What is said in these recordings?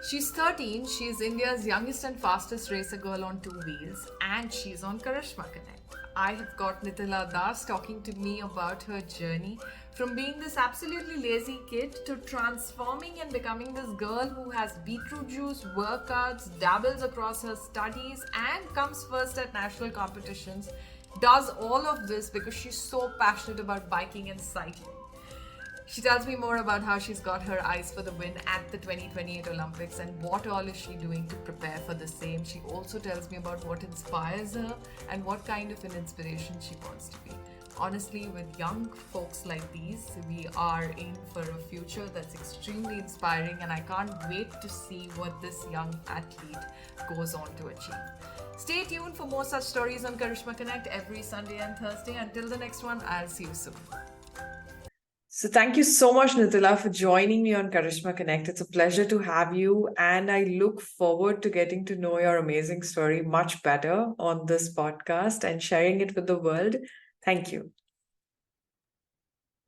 She's 13, she's India's youngest and fastest racer girl on two wheels, and she's on Karishma Connect. I have got Nithila Das talking to me about her journey from being this absolutely lazy kid to transforming and becoming this girl who has beetroot juice, workouts, dabbles across her studies, and comes first at national competitions. Does all of this because she's so passionate about biking and cycling. She tells me more about how she's got her eyes for the win at the 2028 Olympics and what all is she doing to prepare for the same. She also tells me about what inspires her and what kind of an inspiration she wants to be. Honestly, with young folks like these, we are in for a future that's extremely inspiring, and I can't wait to see what this young athlete goes on to achieve. Stay tuned for more such stories on Karishma Connect every Sunday and Thursday. Until the next one, I'll see you soon. So thank you so much, Nithila, for joining me on Karishma Connect. It's a pleasure to have you, and I look forward to getting to know your amazing story much better on this podcast and sharing it with the world. Thank you.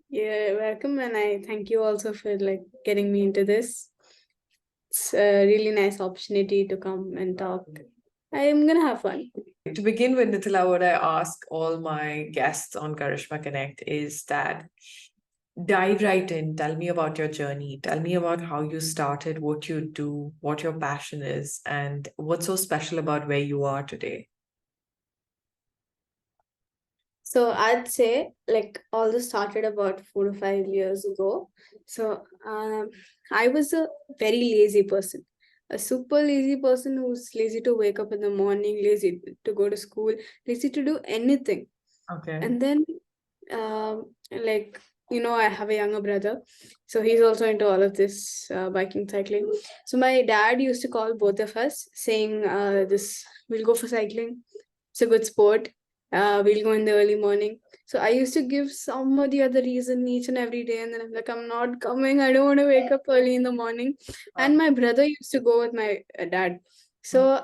Yeah, welcome, and I thank you also for getting me into this. It's a really nice opportunity to come and talk. I am gonna have fun. To begin with, Nithila, what I ask all my guests on Karishma Connect is that dive right in. Tell me about your journey. Tell me about how you started, what you do, what your passion is, and what's so special about where you are today. So I'd say all this started about 4 to 5 years ago. So I was a very lazy person, a super lazy person who's lazy to wake up in the morning, lazy to go to school, lazy to do anything. Okay. And then I have a younger brother, so he's also into all of this biking, cycling. So my dad used to call both of us saying, this we'll go for cycling, it's a good sport, we'll go in the early morning. So I used to give some or the other reason each and every day, and then I'm like, I'm not coming, I don't want to wake up early in the morning. And my brother used to go with my dad. So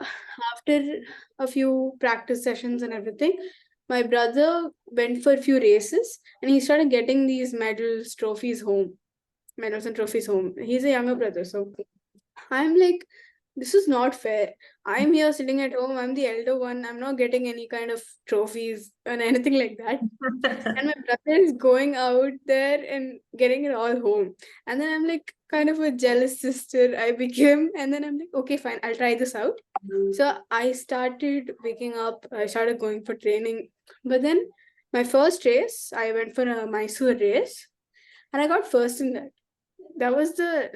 after a few practice sessions and everything, my brother went for a few races and he started getting these medals and trophies home. He's a younger brother, so I'm like, this is not fair. I'm here sitting at home, I'm the elder one, I'm not getting any kind of trophies and anything like that. And my brother is going out there and getting it all home. And then I'm like kind of a jealous sister I became. And then I'm like, okay, fine, I'll try this out. So I started waking up, I started going for training. But then my first race, I went for a Mysore race and I got first in that. That was the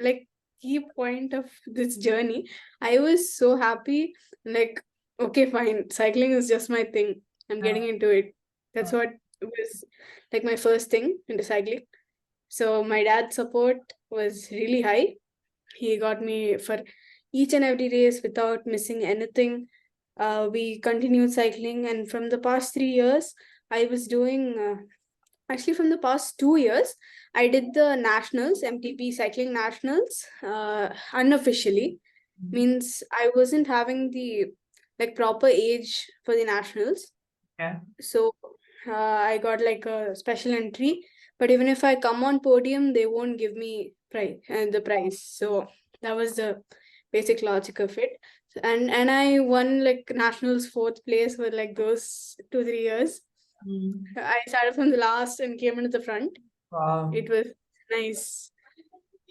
key point of this journey. I was so happy, like, okay, fine, cycling is just my thing. I'm getting into it. That's what was my first thing into cycling. So my dad's support was really high. He got me for each and every race without missing anything. We continued cycling, and from the past 3 years, I was doing. Actually, from the past 2 years, I did the nationals, MTP cycling nationals, unofficially. Means I wasn't having the proper age for the nationals. Yeah. So I got a special entry, but even if I come on podium, they won't give me the prize. So that was the basic logic of it. And I won nationals fourth place for those 2 3 years. I started from the last and came into the front. Wow. It was nice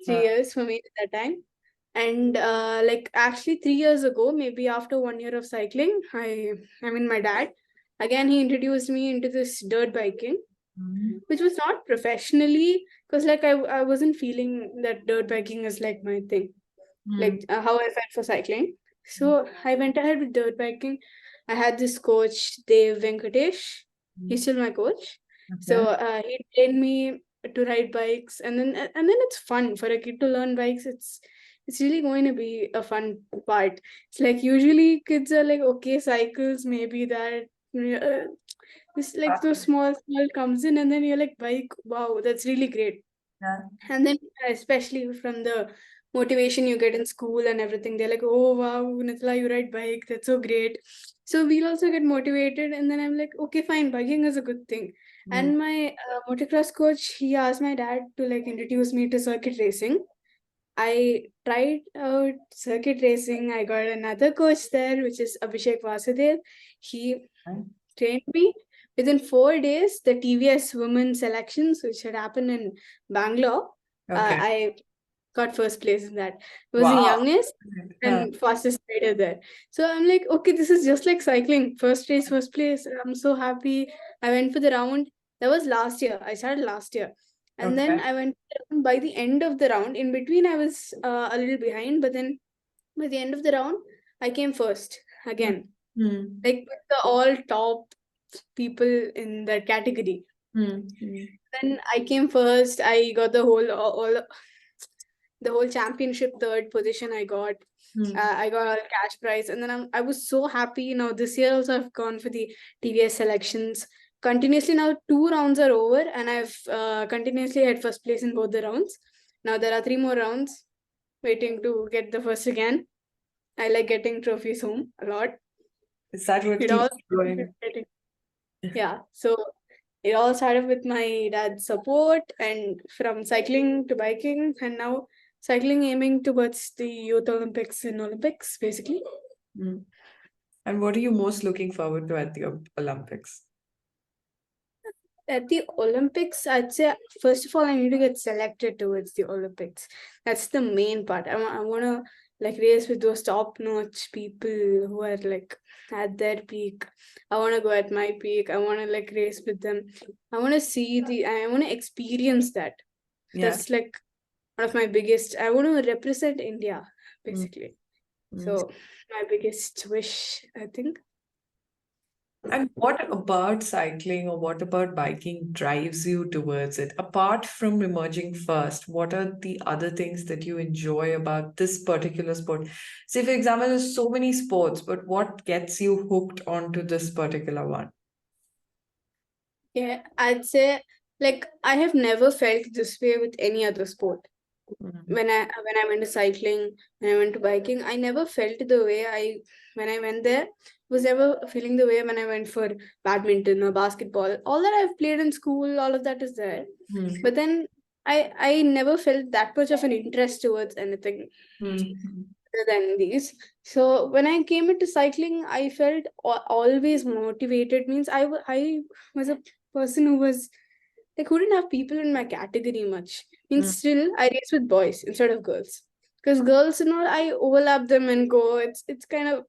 3 years for me at that time. And actually 3 years ago, maybe after 1 year of cycling, I mean my dad, again he introduced me into this dirt biking, which was not professionally, because I wasn't feeling that dirt biking is my thing, how I felt for cycling. So I went ahead with dirt biking. I had this coach, Dev Venkatesh. He's still my coach. So he trained me to ride bikes, and then it's fun for a kid to learn bikes. It's really going to be a fun part. It's like usually kids are like, okay, cycles, maybe that. This those small comes in, and then you're like, bike, wow, that's really great. Yeah. And then especially from the motivation you get in school and everything, they're like, oh wow, Nithila, you ride bike, that's so great. So we'll also get motivated, and then I'm like, okay, fine, biking is a good thing. And my motocross coach, he asked my dad to introduce me to circuit racing. I tried out circuit racing. I got another coach there, which is Abhishek Vasudev. He trained me. Within 4 days, the TVS women selections, which had happened in Bangalore, Okay. I got first place in that. I was the Wow. youngest and fastest rider there. So I'm like, okay, this is just like cycling. First race, first place. I'm so happy. I went for the round. That was last year. I started last year. And then Okay. I went by the end of the round. In between, I was a little behind, but then by the end of the round, I came first again. Hmm. Like with the all top people in that category. Hmm. Then I came first. I got the whole championship third position. I got. Hmm. I got all cash prize, and then I was so happy. Now this year also I've gone for the TVS selections continuously. Now 2 rounds are over, and I've continuously had first place in both the rounds. Now there are 3 more rounds waiting to get the first again. I like getting trophies home a lot. Is that what It keeps all you going? yeah. So it all started with my dad's support, and from cycling to biking, and now cycling aiming towards the Youth Olympics and Olympics, basically. Hmm. And what are you most looking forward to at the Olympics? At the Olympics, I'd say first of all I need to get selected towards the Olympics. That's the main part. I want to like race with those top-notch people who are like at their peak. I want to go at my peak. I want to like race with them. I want to see I want to experience that. Yeah. That's like one of my biggest. I want to represent India, Mm. basically. Mm. So my biggest wish, I think. And what about cycling or what about biking drives you towards it? Apart from emerging first, what are the other things that you enjoy about this particular sport? Say, for example, there's so many sports, but what gets you hooked onto this particular one? Yeah, I'd say like I have never felt this way with any other sport. Mm. When I went to cycling, when I went to biking, I never felt the way I when I went there was ever feeling the way when I went for badminton or basketball. All that I've played in school, all of that is there. Mm. But then I never felt that much of an interest towards anything Mm. other than these. So when I came into cycling, I felt always motivated. Means I was a person who was like who didn't have people in my category much. Mm. Means still I race with boys instead of girls. Because girls, I overlap them and go. It's kind of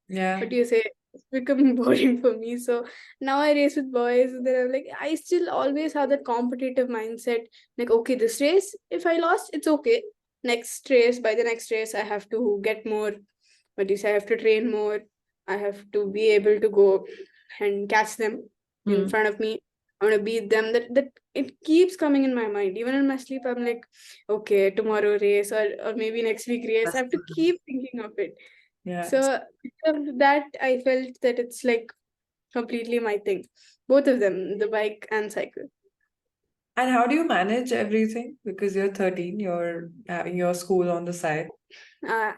Yeah. what do you say? It's becoming boring for me. So now I race with boys. And then I'm like, I still always have that competitive mindset. Like, okay, this race, if I lost, it's okay. Next race, by the next race, I have to get more. What do you say? I have to train more. I have to be able to go and catch them in Mm. front of me. I want to beat them. That it keeps coming in my mind. Even in my sleep, I'm like, okay, tomorrow race or maybe next week race. I That's have to good. keep thinking of it. Yeah. So because of that, I felt that it's like completely my thing. Both of them, the bike and cycle. And how do you manage everything? Because you're 13, you're having your school on the side.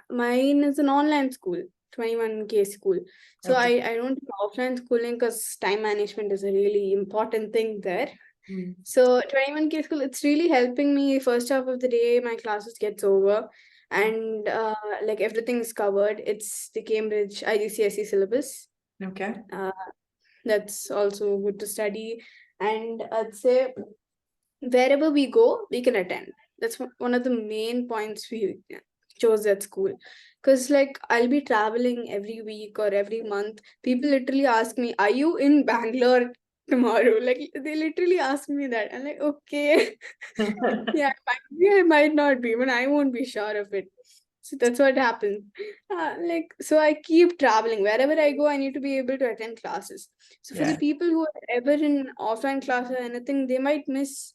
Mine is an online school, 21K school. So Okay. I don't do offline schooling because time management is a really important thing there. Mm. So 21K school, it's really helping me. First half of the day, my classes gets over, and like everything is covered. It's the Cambridge IGCSE syllabus. Okay. Uh, that's also good to study, and I'd say wherever we go, we can attend. That's one of the main points we chose at school. Because, like, I'll be traveling every week or every month. People literally ask me, are you in Bangalore tomorrow? Like, they literally ask me that. I'm like, okay. Yeah, I might not be, but I won't be sure of it. So that's what happens. Like, so I keep traveling. Wherever I go, I need to be able to attend classes. So for the Yeah. people who are ever in offline class or anything, they might miss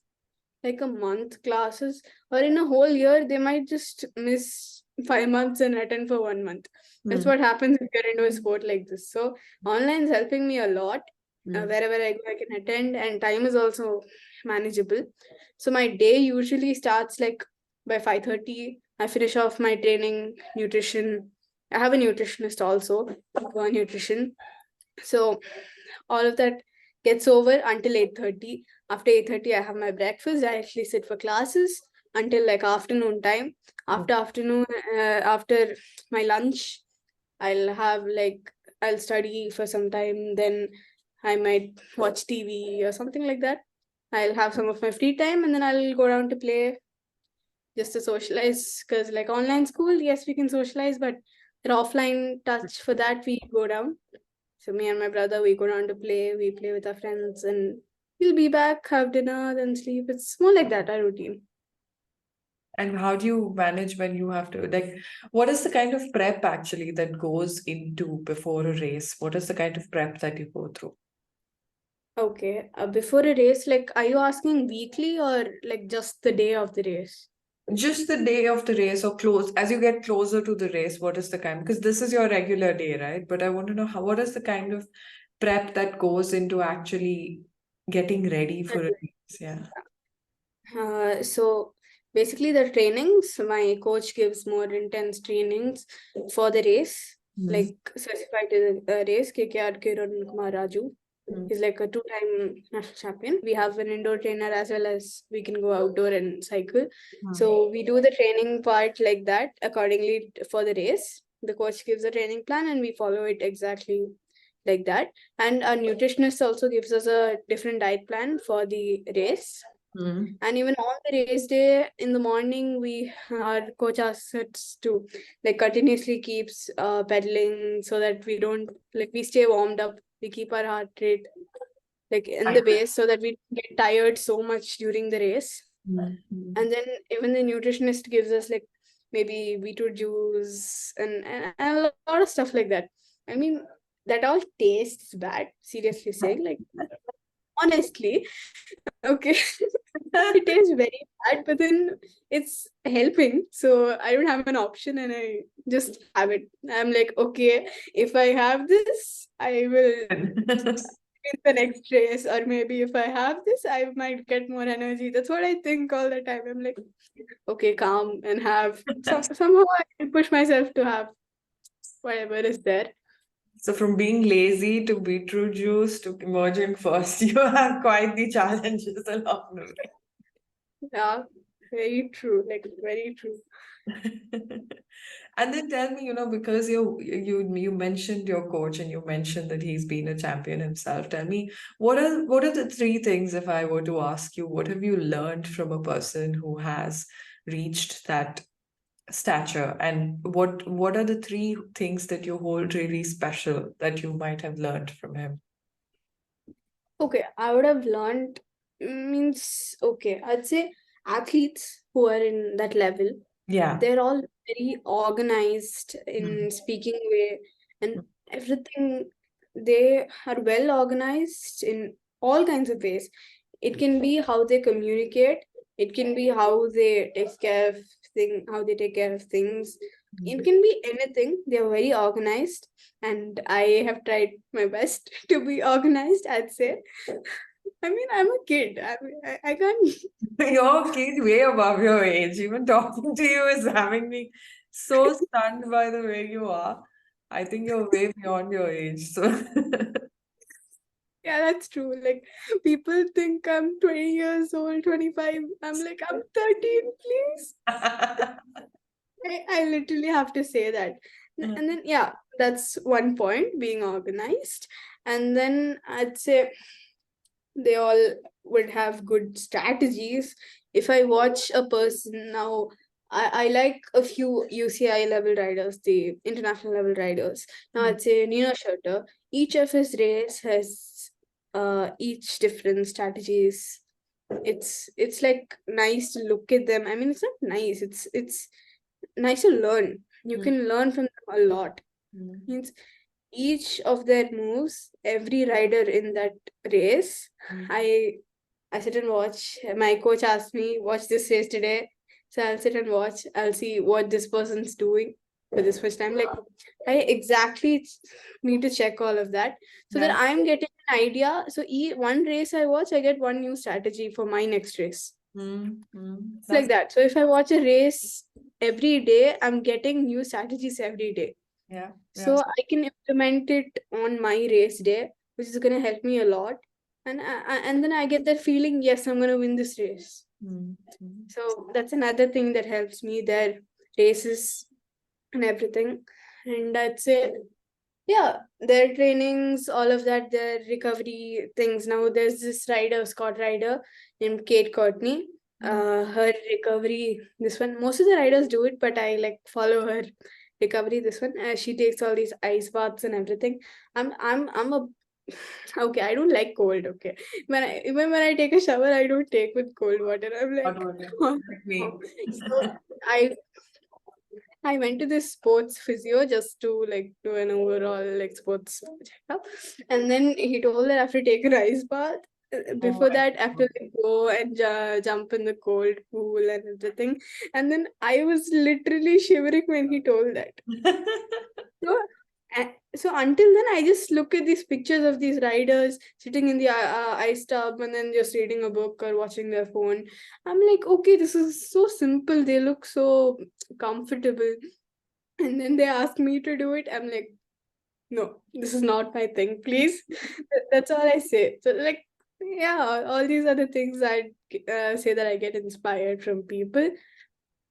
like a month classes, or in a whole year they might just miss 5 months and attend for 1 month. That's Mm. what happens if you're into a sport like this. So online is helping me a lot. Mm. Wherever I go I can attend, and time is also manageable. So my day usually starts like by 5:30. I finish off my training, nutrition. I have a nutritionist also for nutrition. So all of that gets over until 8:30. After 8:30, I have my breakfast. I actually sit for classes until like afternoon time. After my lunch, I'll study for some time, then I might watch TV or something like that. I'll have some of my free time, and then I'll go down to play just to socialize. Because like online school, yes, we can socialize, but the offline touch, for that we go down. So me and my brother, we go down to play. We play with our friends, and we'll be back, have dinner, then sleep. It's more like that, our routine. And how do you manage when you have to, like, what is the kind of prep actually that goes into before a race? What is the kind of prep that you go through? Okay. Before a race, like, are you asking weekly or like just the day of the race? Just the day of the race or close, as you get closer to the race, what is the kind? Because this is your regular day, right? But I want to know what is the kind of prep that goes into actually getting ready for a race? Yeah. So basically, the trainings, my coach gives more intense trainings for the race, like specified to the race. KKR Kiran Kumar Raju. He's like a two-time national champion. We have an indoor trainer as well as we can go outdoor and cycle. So we do the training part like that accordingly for the race. The coach gives a training plan and we follow it exactly like that. And our nutritionist also gives us a different diet plan for the race. And even on the race day in the morning, our coach asks us to like continuously keeps pedaling so that we don't like we stay warmed up. We keep our heart rate like in the base so that we don't get tired so much during the race. And then even the nutritionist gives us like maybe beetroot juice and a lot of stuff like that. I mean, that all tastes bad, seriously saying, like honestly. Okay. It tastes very bad, but then it's helping. So I don't have an option and I just have it. I'm like, okay, if I have this, I will win the next race. Or maybe if I have this, I might get more energy. That's what I think all the time. I'm like, okay, calm and have somehow I can push myself to have whatever is there. So from being lazy to beetroot juice to emerging first, you have quite the challenges along the way. Yeah, very true. Like very true. And then tell me, because you mentioned your coach and you mentioned that he's been a champion himself. Tell me, what are the three things, if I were to ask you, what have you learned from a person who has reached that stature, and what are the three things that you hold really special that you might have learned from him? Okay, I would have learned means okay, I'd say athletes who are in that level, Yeah. they're all very organized in Mm. speaking way and everything. They are well organized in all kinds of ways. It can be how they communicate, it can be how they take care of how they take care of things. It can be anything. They're very organized, and I have tried my best to be organized, I'd say. I mean, I'm a kid. I can't. Your kid way above your age. Even talking to you is having me so stunned by the way you are. I think you're way beyond your age. So Yeah, that's true. Like, people think I'm 20 years old, 25. I'm like, I'm 13, please. I literally have to say that. And then, yeah, that's one point, being organized. And then I'd say they all would have good strategies. If I watch a person now, I like a few UCI level riders, the international level riders. Now I'd say Nino Schurter, each of his race has each different strategies. It's like nice to look at them. I mean, it's not nice. It's nice to learn. You can learn from them a lot. Means each of their moves, every rider in that race, I I sit and watch. My coach asked me, watch this race today. So I'll sit and watch. I'll see what this person's doing for this first time. Like I exactly need to check all of that so that Yeah. I'm getting an idea. So one race I watch, I get one new strategy for my next race. It's like that. So if I watch a race every day, I'm getting new strategies every day. Yeah. So I can implement it on my race day, which is gonna help me a lot. And then I get that feeling, yes, I'm gonna win this race. So that's another thing that helps me there. races and everything. And I'd say, yeah, their trainings, all of that, their recovery things. Now there's this rider, Scott rider named Kate Courtney. Her recovery, this one, most of the riders do it, but I like follow her recovery. This one, she takes all these ice baths and everything. I'm a okay. I don't like cold. Okay, even when I take a shower, I don't take with cold water. I'm like, Not only oh, like me. no. So I went to this sports physio just to like do an overall like sports checkup, and then he told that I have to take an ice bath. Oh Before my that, I have to like, go and jump in the cold pool and everything. And then I was literally shivering when he told that. God. So, so until then, I just look at these pictures of these riders sitting in the ice tub and then just reading a book or watching their phone. I'm like, okay, this is so simple. They look so comfortable. And then they ask me to do it. I'm like, no, this is not my thing. Please. That's all I say. So, like, yeah, all these other things I say that I get inspired from people.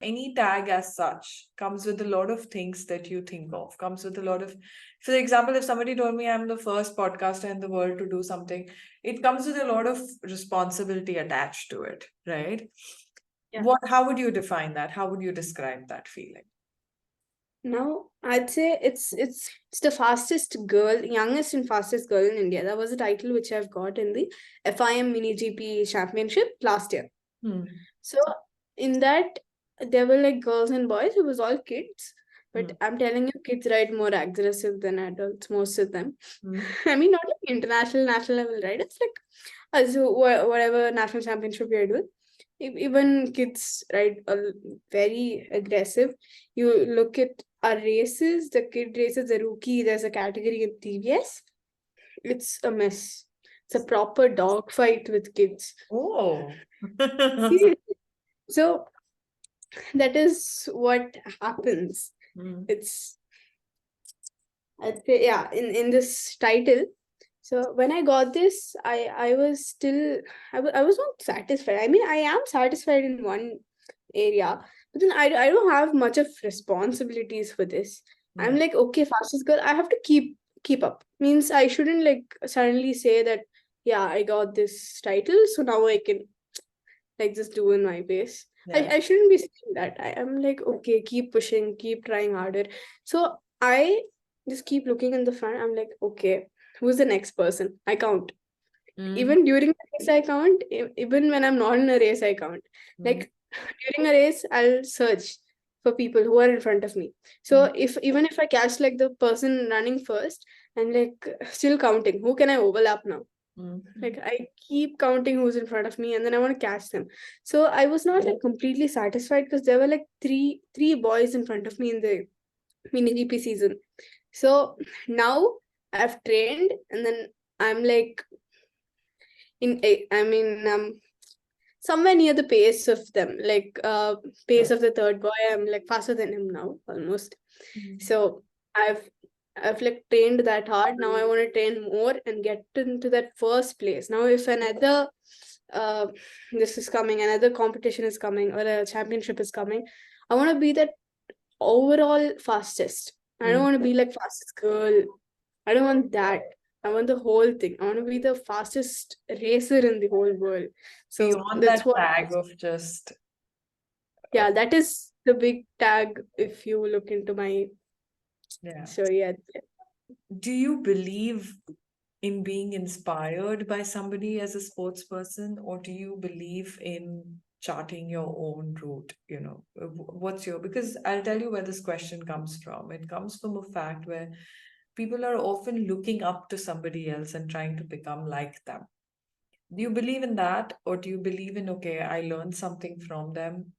Any tag as such comes with a lot of things that you think of, comes with a lot of, for example, if somebody told me I'm the first podcaster in the world to do something, it comes with a lot of responsibility attached to it, right? Yeah. How would you define that? How would you describe that feeling? Now, I'd say it's the fastest girl, youngest and fastest girl in India. That was a title which I've got in the FIM Mini GP Championship last year. So in that, there were like girls and boys. It was all kids. But I'm telling you, kids ride more aggressive than adults, most of them. I mean, not like international, national level riders, like so whatever national championship you're doing. Even kids ride very aggressive. You look at our races, the kid races, the rookie, there's a category in TVS. It's a mess. It's a proper dog fight with kids. Oh. See, so that is what happens. It's I'd say, yeah, in this title. So when I got this, I was still I was not satisfied. I mean, I am satisfied in one area, but then I don't have much of responsibilities for this. I'm Yeah. like, okay, fastest girl, I have to keep up. Means I shouldn't like suddenly say that, yeah, I got this title, so now I can like just do in my pace. Yeah. I shouldn't be saying that. I am like, okay, keep pushing, keep trying harder. So I just keep looking in the front. I'm like, okay, who's the next person? I count. Even during the race, I count. Even when I'm not in a race, I count. Like during a race, I'll search for people who are in front of me. So even if I catch like the person running first, I'm like still counting. Who can I overlap now? Like I keep counting who's in front of me, and then I want to catch them. So I was not like completely satisfied because there were like three boys in front of me in the mini GP season. So now I've trained, and then I'm like I mean somewhere near the pace of them, like pace of the third boy. I'm like faster than him now almost. So I've like trained that hard. Now I want to train more and get into that first place. Now if another uh this is coming, another competition is coming, or a championship is coming, I want to be that overall fastest. I don't want to be like fastest girl. I don't want that. I want the whole thing. I want to be the fastest racer in the whole world. So you So want that's that what, tag of just yeah, that is the big tag if you look into my yeah. story. Yeah. Do you believe in being inspired by somebody as a sports person, or do you believe in charting your own route? You know, what's your, because I'll tell you where this question comes from. It comes from a fact where people are often looking up to somebody else and trying to become like them. Do you believe in that, or do you believe in, okay, I learned something from them,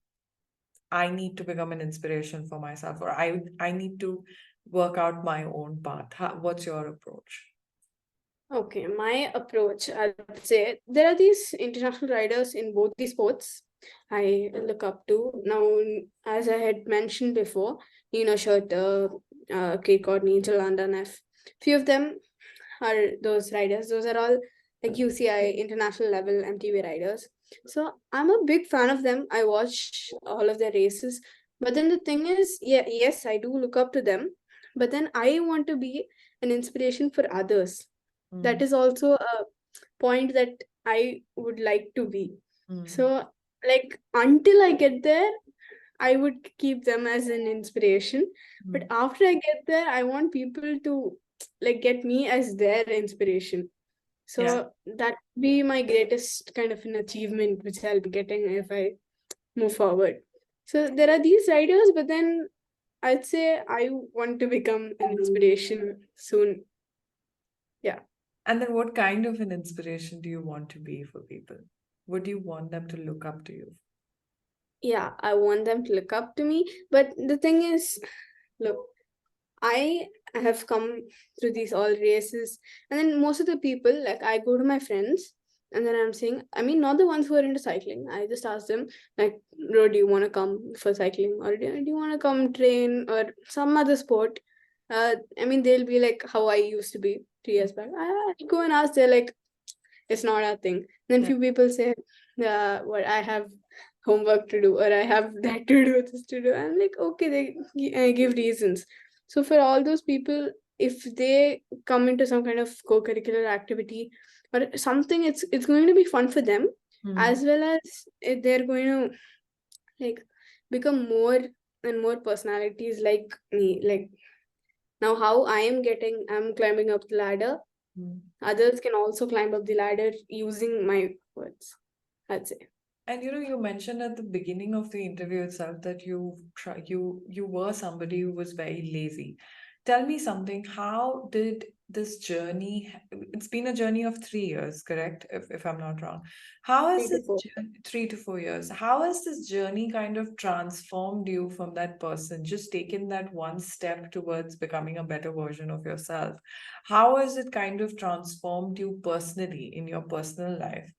I need to become an inspiration for myself, or I need to work out my own path? What's your approach? Okay, my approach, I'd say there are these international riders in both the sports I look up to. Now, as I had mentioned before, Nina Schurter, Kate Courtney, Jolanda Neff, few of them are those riders. Those are all like UCI international level MTB riders. So I'm a big fan of them. I watch all of their races, But then the thing is, yeah, yes, I do look up to them, but then I want to be an inspiration for others. That is also a point that I would like to be. So, like, until I get there, I would keep them as an inspiration. But after I get there, I want people to like get me as their inspiration. Yeah. So that would be my greatest kind of an achievement, which I'll be getting if I move forward. So there are these writers, but then I'd say I want to become an inspiration soon. Yeah. And then what kind of an inspiration do you want to be for people? Would you want them to look up to you? Yeah, I want them to look up to me. But the thing is, look, I have come through these all races, and then most of the people, like I go to my friends, and then I'm saying, I mean, not the ones who are into cycling. I just ask them, like, bro, do you want to come for cycling, or do you want to come train, or some other sport? I mean, they'll be like how I used to be 3 years back. I go and ask, they're like, it's not our thing. Then Yeah. few people say, what I have homework to do, or I have that to do, this to do. I'm like, okay, they give reasons. So for all those people, if they come into some kind of co-curricular activity or something, it's going to be fun for them, as well as they're going to like become more and more personalities like me. Like now, how I'm climbing up the ladder. Others can also climb up the ladder using my words, I'd say. And you mentioned at the beginning of the interview itself that you were somebody who was very lazy. Tell me something. How did this journey? It's been a journey of 3 years, correct? If I'm not wrong. How has 3 to 4. 3 to 4 years? How has this journey kind of transformed you from that person? Just taken that one step towards becoming a better version of yourself. How has it kind of transformed you personally in your personal life?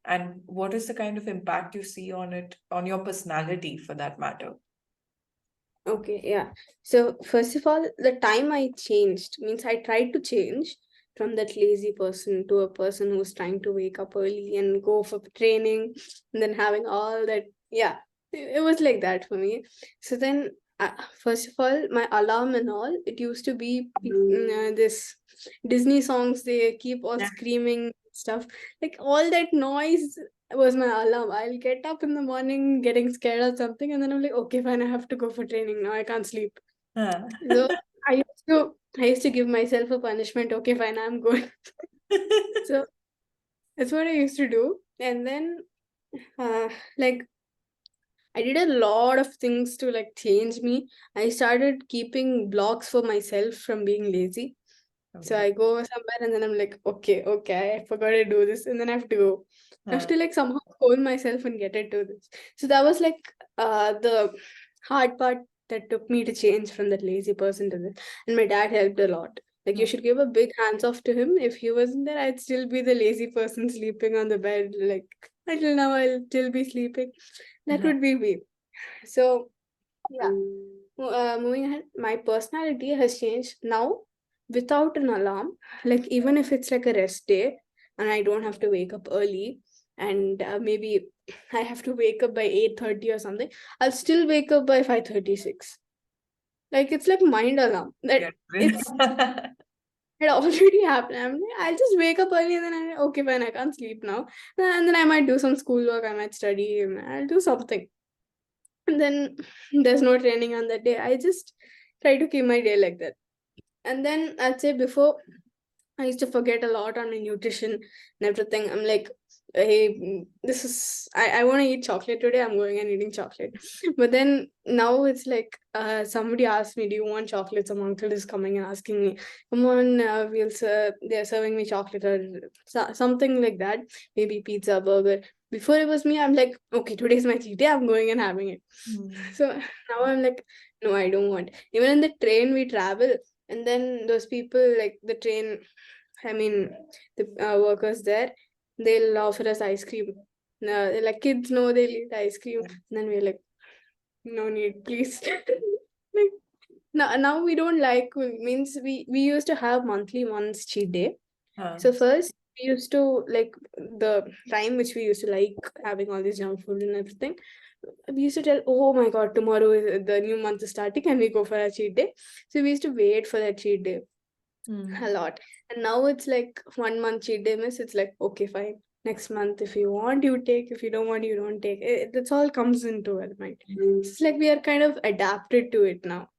And what is the kind of impact you see on it, on your personality for that matter? Okay, yeah. So first of all, the time I changed means I tried to change from that lazy person to a person who's trying to wake up early and go for training and then having all that. Yeah, it was like that for me. So then, first of all, my alarm and all, it used to be this Disney songs. They keep all Yeah. screaming stuff. Like all that noise was my alarm. I'll get up in the morning getting scared or something, and then I'm like, okay, fine, I have to go for training now. I can't sleep. Huh. So I used to give myself a punishment. Okay, fine, I'm good. So that's what I used to do. And then like I did a lot of things to like change me. I started keeping blocks for myself from being lazy. So Okay. I go somewhere and then I'm like, okay, I forgot to do this, and then I have to go. I have Huh. to like somehow hold myself and get it to this. So that was like the hard part that took me to change from that lazy person to this. And my dad helped a lot. Like you Huh. should give a big hands off to him. If he wasn't there, I'd still be the lazy person sleeping on the bed. Like until now, I'll still be sleeping. That Huh. would be me. So yeah. Moving ahead, my personality has changed now without an alarm. Like, even if it's like a rest day and I don't have to wake up early, and maybe I have to wake up by 8:30 or something, I'll still wake up by 5:36. Like, it's like mind alarm that Get rid. it's it already happened. I'll just wake up early and then okay, fine, I can't sleep now. And then I might do some schoolwork, I might study, and I'll do something. And then there's no training on that day. I just try to keep my day like that. And then I'd say before I used to forget a lot on my nutrition and everything. I'm like, hey, this is I want to eat chocolate today. I'm going and eating chocolate. But then now it's like somebody asked me, do you want chocolate? Some uncle is coming and asking me, come on, they're serving me chocolate or something like that. Maybe pizza, burger. Before it was me, I'm like, okay, today's my cheat day. I'm going and having it. So now I'm like, no, I don't want. Even in the train we travel, and then those people like the train, I mean, the workers there, they'll offer us ice cream. Like kids know they'll eat ice cream. And then we're like, no need, please. Like now we don't like, means we used to have monthly once cheat day. Huh. So first we used to like the time which we used to like having all this junk food and everything. We used to tell, oh my god, tomorrow is the new month is starting, and we go for a cheat day. So we used to wait for that cheat day a lot. And now it's like 1 month cheat day miss. It's like, okay, fine. Next month, if you want, you take. If you don't want, you don't take. That's all comes into our mind. It's like we are kind of adapted to it now.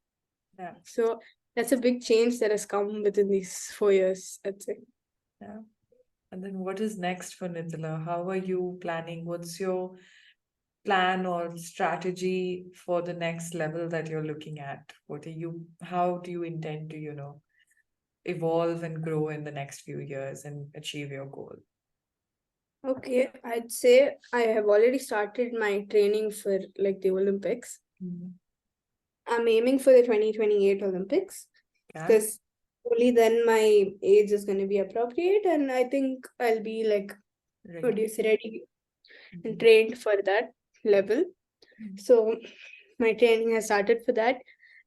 Yeah. So that's a big change that has come within these 4 years, I'd say. Yeah. And then what is next for Nithila? How are you planning? What's your plan or strategy for the next level that you're looking at? How do you intend to, evolve and grow in the next few years and achieve your goal? Okay, I'd say I have already started my training for like the Olympics. I'm aiming for the 2028 Olympics Yeah. because only then my age is going to be appropriate, and I think I'll be like, what do you say, ready and trained for that level. So my training has started for that.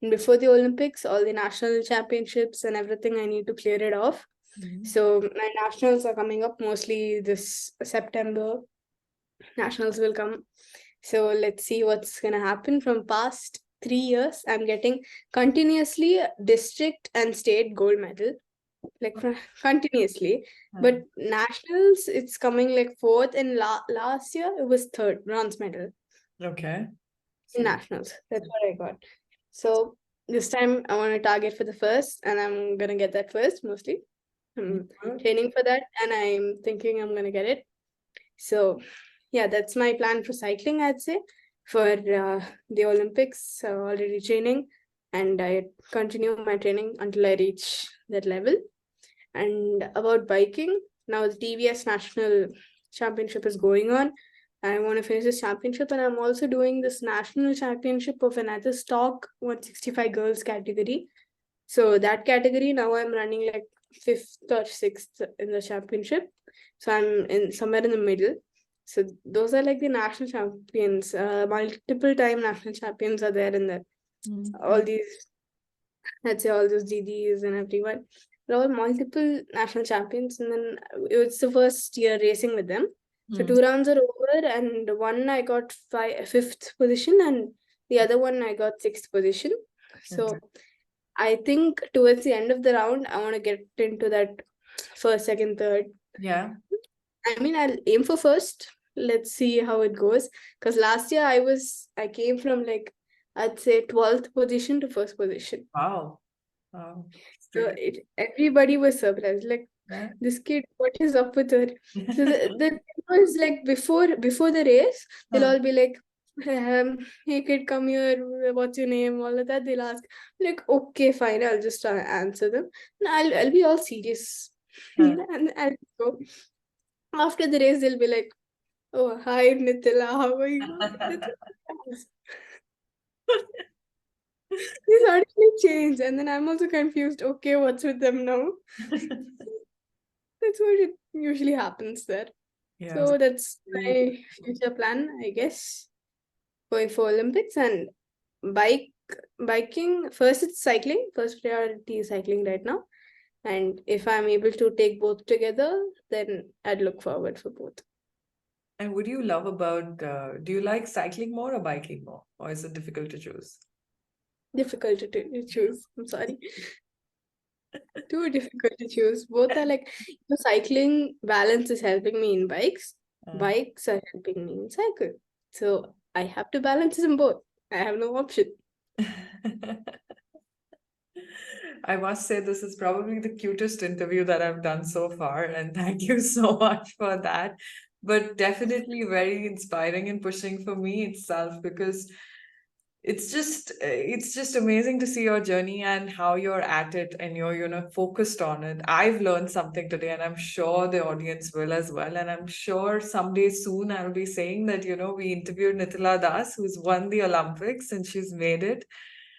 And before the Olympics, all the national championships and everything, I need to clear it off. So my nationals are coming up mostly this September. Nationals will come. So let's see what's gonna happen. From past 3 years, I'm getting continuously district and state gold medal, like continuously. But nationals, it's coming like fourth, and last year it was third, bronze medal Okay. in nationals. That's what I got. So this time I want to target for the first, and I'm gonna get that first mostly. I'm training for that, and I'm thinking I'm gonna get it. So yeah, that's my plan for cycling, I'd say. For the Olympics, already training, and I continue my training until I reach that level. And about biking, now the TVS National Championship is going on. I want to finish this championship, and I'm also doing this national championship of another stock 165 girls category. So that category now I'm running like fifth or sixth in the championship. So I'm in somewhere in the middle. So those are like the national champions. Multiple time national champions are there in that. All these, let's say all those DDs and everyone. They're all multiple national champions, and then it's the first year racing with them. So 2 rounds are over, and one I got fifth position, and the other one I got sixth position. So I think towards the end of the round, I want to get into that first, second, third. Yeah. I mean, I'll aim for first. Let's see how it goes. Because last year I came from like, I'd say 12th position to first position. Wow. Wow. So everybody was surprised. Like, this kid, what is up with her? So the thing was like before the race, they'll all be like, hey kid, come here, what's your name? All of that they'll ask. Like, okay, fine, I'll just answer them. And I'll be all serious. And I'll go. After the race, they'll be like, oh, hi Nithila, how are you? They suddenly change, and then I'm also confused. Okay, what's with them now? That's what it usually happens there. Yeah. So that's my future plan, I guess, going for Olympics. And biking, first it's cycling. First priority is cycling right now. And if I'm able to take both together, then I'd look forward for both. And what do you love about, do you like cycling more or biking more? Or is it difficult to choose? Difficult to choose. I'm sorry. Too difficult to choose. Both are like, cycling balance is helping me in bikes. Bikes are helping me in cycle. So I have to balance them both. I have no option. I must say, this is probably the cutest interview that I've done so far, and thank you so much for that. But definitely very inspiring and pushing for me itself, because it's just amazing to see your journey and how you're at it and you're focused on it. I've learned something today, and I'm sure the audience will as well. And I'm sure someday soon I'll be saying that we interviewed Nithila Das, who's won the Olympics, and she's made it.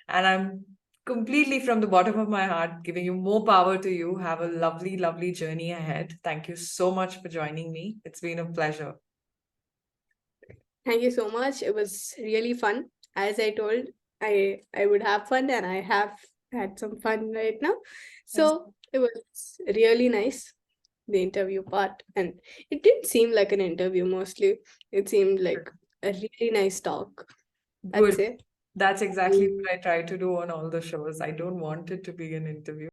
And I'm completely from the bottom of my heart giving you more power to you. Have a lovely, lovely journey ahead. Thank you so much for joining me. It's been a pleasure. Thank you so much. It was really fun. As I told, I would have fun, and I have had some fun right now. So it was really nice the interview part, and it didn't seem like an interview mostly. It seemed like a really nice talk, I'd Good. say. That's exactly what I try to do on all the shows. I don't want it to be an interview.